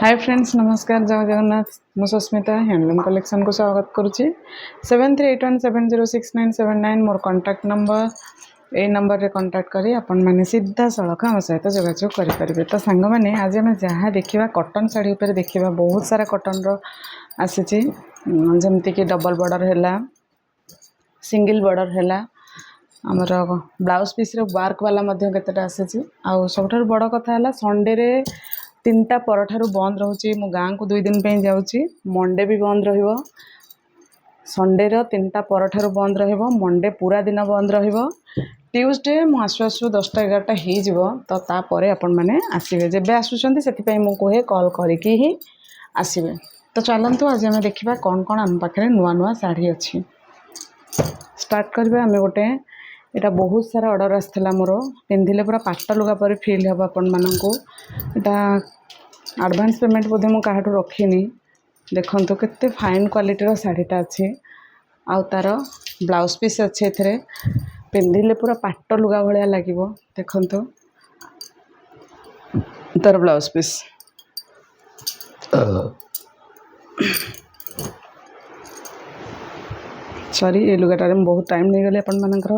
Hi friends नमस्कार जय जगन्नाथ मु सस्मिता हैंडलूम कलेक्शन को स्वागत करुच्ची 7381706979 मोर कांटेक्ट नंबर ए नंबर रे कांटेक्ट करी आपण माने सीधा सड़क आम सहित जोगाजोग करेंगे। तो सांग मैंने आज आम जहाँ देखा कॉटन साड़ी उपर देखा बहुत सारा कॉटन रो आसी जमती कि डबल बॉर्डर है सिंगल बॉर्डर है आमर ब्लाउज पीस वर्क वाला केतेटा आसी आउ सब बड़ कथा है संडे रे 3टा परठारू बंद रोचे मो गाँ को 2 दिन जाऊँगी मंडे भी बंद रहिबो संडे रो 3टा परठारू बंद रहिबो मंडे पूरा दिन बंद रहिबो ट्यूसडे मु आसु आसु 10टा 11टा हो तो तापर आपण मैंने आसबे जेबे आसुचंती सेति मु कहे कॉल करके ही आसबे। तो चलतु आज आम देखा कौन कौन आम पाखे नुआ नुआ शाढ़ी अच्छी स्टार्ट करबे आम गोटे एटा बहुत सारा ऑर्डर आसला मोर पिंधिले पूरा पाट लुगा पर फिल हे आपण मानक एटा एडवांस पेमेंट बोधे मु काहाठू रखिनी देखंतु केते फाइन क्वालिटी रो साड़ीटा अच्छे आउ तार ब्लाउज पीस अच्छे एथरे पिंधिले पूरा पाट लुगा भलिया लागिवो देखंतु तार ब्लाउज पीस सॉरी ये लुगाटारे बहुत टाइम नहीं गले अपन मानकर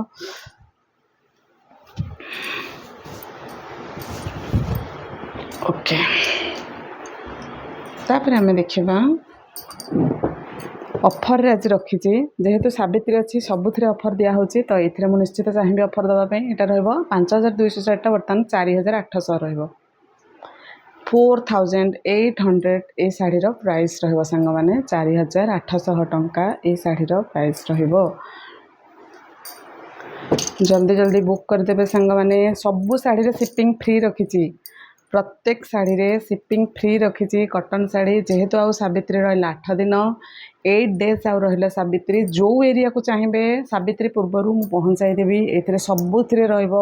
ओके तापर आम देखा ऑफर आज रखी जेहेतु सावित्री अच्छी सबुथ ऑफर दिखाई तो ये मुझे निश्चित चाहिए ऑफर देवाई यहाँ रहा 5260 बर्तमान 4800 रहा 4800 ये शाढ़ीर प्राइस रहा सांग मैंने 4800 टंका ये शाढ़ीर प्राइस रहा जल्दी जल्दी बुक करदे सांग मैंने सबू शाढ़ी शिपिंग फ्री रखी प्रत्येक शाढ़ी रे शिपिंग फ्री रखी कॉटन शाढ़ी जेहेतु आउ सावित्री रहा 8 दिन 8 डेज आउ रहा सावित्री जो एरिया को चाहिए सावित्री पूर्वर मुझे पहुँचाई देवी ये सबुथ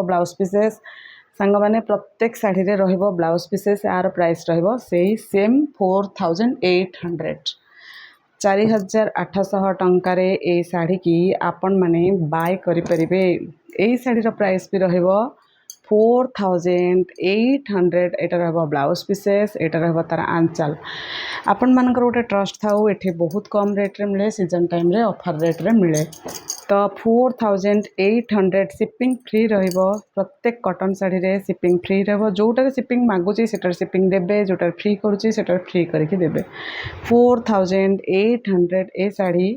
ब्लाउज पीसेस सांग मैंने प्रत्येक शाढ़ी रे रहिबो ब्लाउज पीसेस यार प्राइस रहिबो सेही सेम 4800 4800 टंका रे ए शाढ़ी की आपण माने बाय करि परिबे। ए शाढ़ीर प्राइस भी रहिबो 4800 एटा रहिबो ब्लाउज पीसेस एटा रहिबो तार आंचल आपण मानकर गोटे ट्रस्ट थाउ एठी बहुत कम रेट रे मिले सीजन टाइम रे ऑफर रेट रे मिले तो 4800 शिपिंग फ्री रहिबो प्रत्येक कॉटन शाढ़ी रे शिपिंग फ्री रहिबो जोटार शिपिंग मागुची सेटार शिपिंग देबे जोटार फ्री करूची सेटार फ्री करके देबे 4800 ए शाढ़ी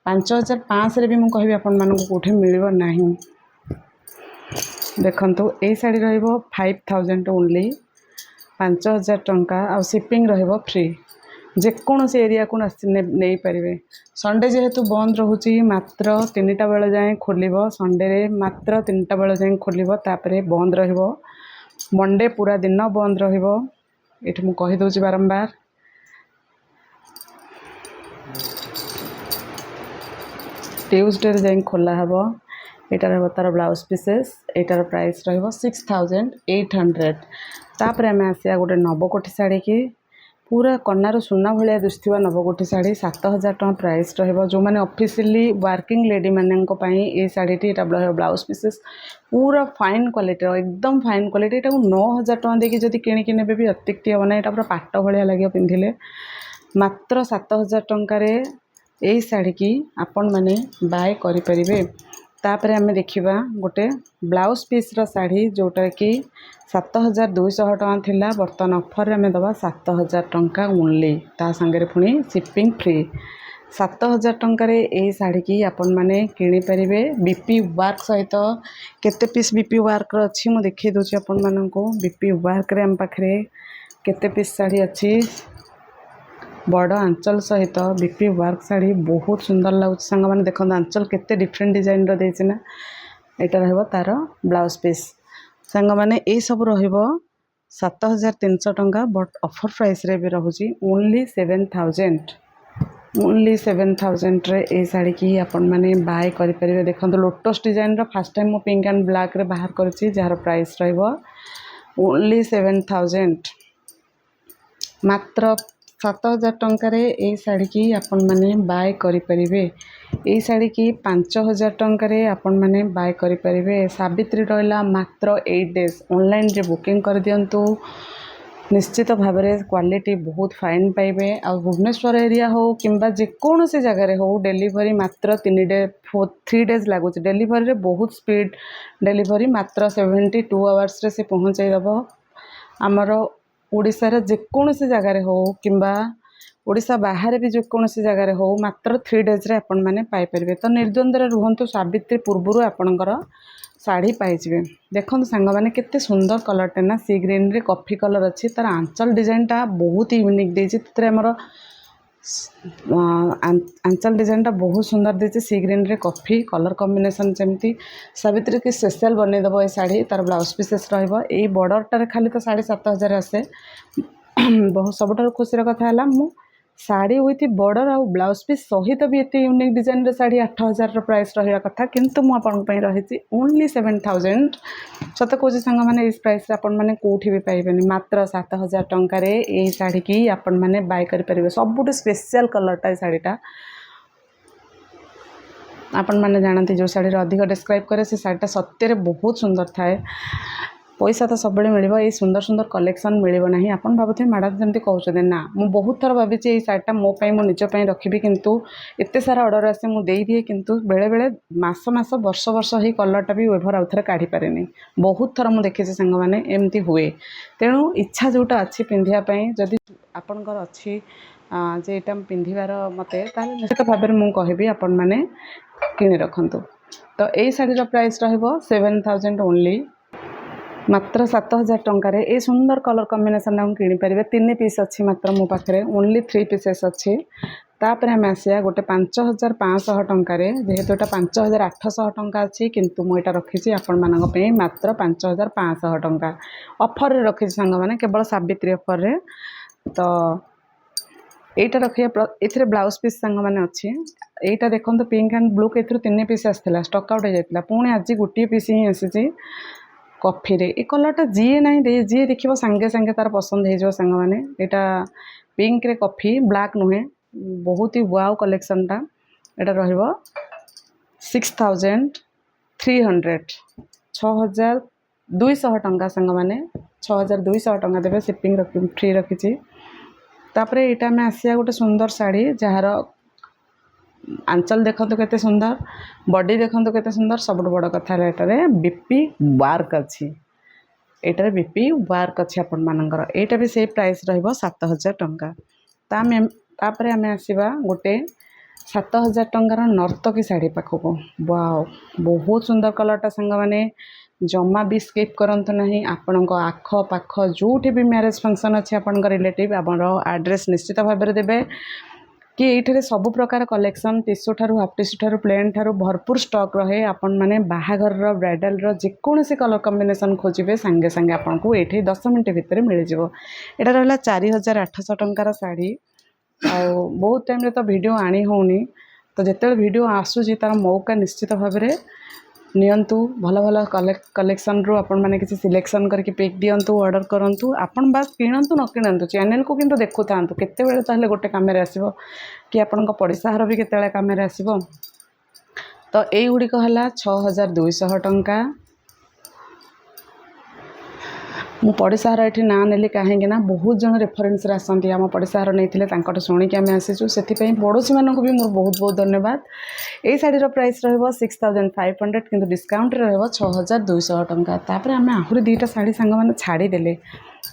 5500 रे भी मु कहबी आपण मानक कोठे मिलिबो नाही देखंतु ए शाढ़ी रहिबो 5000 ओनली 5000 टंका आ शिपिंग रहिबो फ्री जेकोसी एरिया को नहीं पारे संडे जेहेतु बंद रोचे मात्र 3टा बेले जाए खोल संडे रे मात्र 3टा बेले जाए खोल तापर बंद रहिबो मंडे पूरा दिन बंद रहिबो एठी मु कहि दोची बारंबार ट्यूसडे रे जाए खोला हबो एटार रहिबो तार ब्लाउज पीसेस एटार प्राइस रहिबो 6800 तापर आम आसिया गोटे नवकोठी साड़ी की पूरा कन्नार सुना भाया दिशा नवकोठी साड़ी 7000 टका प्राइस रहिबो जो माने ऑफिशियली वर्किंग लेडी माने ये साड़ी टी ब्लाउज पीसेस पूरा फाइन क्वालिटी एकदम फाइन क्वालिटी एटा 9000 टका देकी जदी किणिकी नेबे भी अत्युक्ति हे ना एटा पूरा पाट भाया लगे पिंधिले मात्र 7000 टंका रे ए साड़ी की आपण माने बाय करि परिबे। तापर आम देखा गोटे ब्लाउज पीस रो साड़ी जोटा कि 7200 टका थिला बर्तमान ऑफर आम दबा 7000 टंका ओनली ता संगे पुणी शिपिंग फ्री 7000 टंका रे ए साड़ी की आपण माने किनि परिबे बीपी वर्क सहित केते पीस बीपी वर्क रो अछि मु देखै दोछि आपण माननको बीपी वर्क रे हम पाखरे केते पीस साड़ी अछि बड़ आंचल सहित बीपी वर्क साड़ी बहुत सुंदर लगुच सांग मैंने देखो आंचल केते डिफरेंट डिजाइन रो देछि ना एटा रहबो तार ब्लाउज पीस सांग मैंने ए सब रहिबो 7300 टंका बट ऑफर प्राइस रे भी रहुची ओनली 7000 रे ए साड़ी की आपण माने बाय करि परिबे। देखंतु lotus design row first time मो पिंक एंड ब्लैक रे बाहर करछि जार प्राइस रहिबो ओनली 7000 मात्र 7000 टंका रे ए साड़ी की आपण माने बाय करि परिबे। ए साड़ी की 5000 टंका रे आपण माने बाय करि परिबे। सावित्री रहिला मात्र 8 डेज ऑनलाइन रे बुकिंग कर दियंतु निश्चित भाव में क्वालिटी बहुत फाइन पाइबे। आ भुवनेश्वर एरिया हो किंबा जेकोसी जगार हो डेलीवरी मात्र 3 डेज लगुच। डेलीवरी बहुत स्पीड डेलीवरी मात्र 72 आवर्स रे से पहुँचाईदेव। आमर ओडिशार जेकोसी जगार हो किंबा ओडिशा बाहर भी जेकोसी जगार हो मात्र 3 डेज रे आपण माने पाई परिबे। तो निर्द्वंद्व रुहंतु, सावित्री पूर्वरु आपणकर शाढ़ी पाइबे। देखो सांग मैंने केते सुंदर कलरटे ना सी ग्रीन रे कॉफी कलर अच्छी तार आंचल डिजाइनटा बहुत यूनिक देती। आमर आंचल डिजाइनटा बहुत सुंदर देती। सी ग्रीन रे कॉफी कलर कॉम्बिनेशन जमती सावित्री की स्पेशल बनईदेव। ये शाढ़ी तार ब्लाउज पीसेस रही बॉर्डरटार खाली तो 7,500 आसे। बहुत सबुठ खुशी कथा है मु शाढ़ी विथ बॉर्डर आ ब्लाउज पीस सहित भी एत यूनिक डिजाइन रे शाढ़ी 8,000 प्राइस रहा कथा, किंतु मुझे रही ओनली 7,000। सत कौच सांग मैंने इस प्राइस आपण मैंने कौटी भी पाइबेनि। मात्र 7,000 टंकार ये शाढ़ी की आपण मैंने बाय करेंगे। सबुठ स्पेशल कलरटा शाढ़ीटा आपण मैंने जानते जो शाढ़ी अधिक डिस्क्राइब करे से शाढ़ीटा सत्य बहुत सुंदर थाए। पैसा तो सब मिल ये सुंदर सुंदर कलेक्शन मिलना ना। आप भावुथे मैडम जमी कहते ना मुझे बहुत थर भावी ये शाढ़ीटा मोपाई मो निजपाई रखी, किंतु एत सारा ऑर्डर आसे मुझे दिए किंतु बेले बेले मास मास वर्ष वर्ष ही कलरटा भी वेभर आउ थे काढ़ी पारे। बहुत थर मुझे देखी सांग मैंने एमती हुए। तेणु इच्छा जोटा अच्छी पिंधापी जदि आपणकर अच्छी जे यहाँ पिंधार मत निश्चित भाव में मुझे कहि आपण मैंने किणी रखु। तो यही शाढ़ीर प्राइस रहिबो 7,000 ओनली। मात्र 7,000 टंकार ये सुंदर कलर कॉम्बिनेशन हम किनीपर। 3 पीस अच्छी मात्र मो पाखे ओनली 3 पीसेस अच्छी। तापर आम आसिया गोटे 5,500 टंकार जेहेतु यहाँ 5,800 टंका अच्छी, किंतु मुझे रखी आपण मानी मात्र 5,500 टंका ऑफर रखी सांग मैंने केवल सावित्री ऑफर रे। तो यहीटा रखिए ये ब्लाउज पीस सांग मैंने अच्छी। यहीटा देखो पिंक एंड ब्लू के 3 पीस आसाला स्टक आउट हो जाता। पुणी आज गोटे पीस ही आसी कॉफी रे। ये कलरटा जी ना जी देखो सांगे सांगे तार पसंद हो सांग मैंने। यहाँ पिंक रे कॉफी ब्लैक नुहे बहुत ही वाव कलेक्शनटा। यहाँ रहिबो 6,300 6,200 टंका सांग मैंने 6,200 टंका देवे। शिपिंग फ्री रखी। तापर यहाँ आम आसिया गोटे सुंदर शाढ़ी जार आंचल देखो केते सुंदर, बॉडी देखो केते सुंदर। सब बड़ कथा है बीपी वार्क अच्छी। यहाँ बीपी वार्क अच्छी आपण मानकर। यहाँ भी सेम प्राइस रहिबो 7,000 टंका। तापर आम आसवा गोटे 7,000 टंकार नर्तकी शाढ़ी पाखक। वाओ बहुत सुंदर कलरटा सांग मैंने जमा भी स्किप करंतु नहीं। आपण आख पाख जोठी भी मैरेज फंक्शन अच्छी आपण रिलेटिव आमर एड्रेस निश्चित भाव में देवे कि ये सब प्रकार कलेक्शन टिशू ठारू हाफ टिशू ठारू प्लेन ठारू भरपूर स्टॉक रहे। आपण मैंने बाहाघर ब्राइडल जेकोसी कलर कॉम्बिनेशन खोजे सांगे सांगे आपन को ये 10 मिनट भितर मिल जाव। यहाँ रहा 4,800 टंकार शाढ़ी। आ बहुत टाइम तो वीडियो आनी होनी, तो जिते वीडियो आसूँ तार मौका निश्चित भाव में नियंतु। भल भल कलेक्शन रू आपण मैंने किसी सिलेक्शन करके पिक दिंतु ऑर्डर करूँ। आपण बास किणतु न किणतु चैनल को किंतु देखु था केते ताहले गोटे काम आसो कि आपण पड़ोसा घर भी केते काम आसो। तो यही गुड़िक है 6,200 टंका। मु पड़ोसार ये ना नेली कहीं बहुत जन रेफरेन्स आसती आम पड़ोसार नहीं शुणिकी आम आसीचु से पड़ोसी मानक भी मोर बहुत बहुत धन्यवाद। ये शाढ़ीर प्राइस रहिबो 6,500 किंतु डिस्काउंट रहिबो 6,200 टंका। तापर आम आहरी 2टा शाढ़ी सांग मैंने छाड़ीदेले।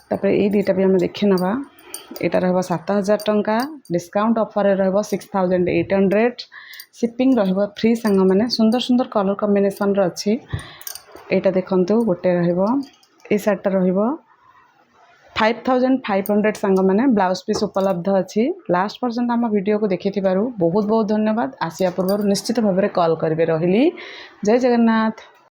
तापर ये 2टा भी आम देखी नवा। यहाँ रहिबो 7,000 टंका डिस्काउंट ऑफर रहिबो 6,800। शिपिंग रहिबो फ्री सांग मैंने। सुंदर सुंदर कलर कॉम्बिनेशन अच्छी। यहाँ देखंतु गोटे रहिबो ये शार्टा रहिबो 5,500 सांग मैंने ब्लाउज पीस उपलब्ध अच्छी। लास्ट पर्यंत आम वीडियो को देखि बहुत बहुत धन्यवाद। आसिया पूर्व निश्चित भाव में कॉल करेंगे। रही जय जगन्नाथ।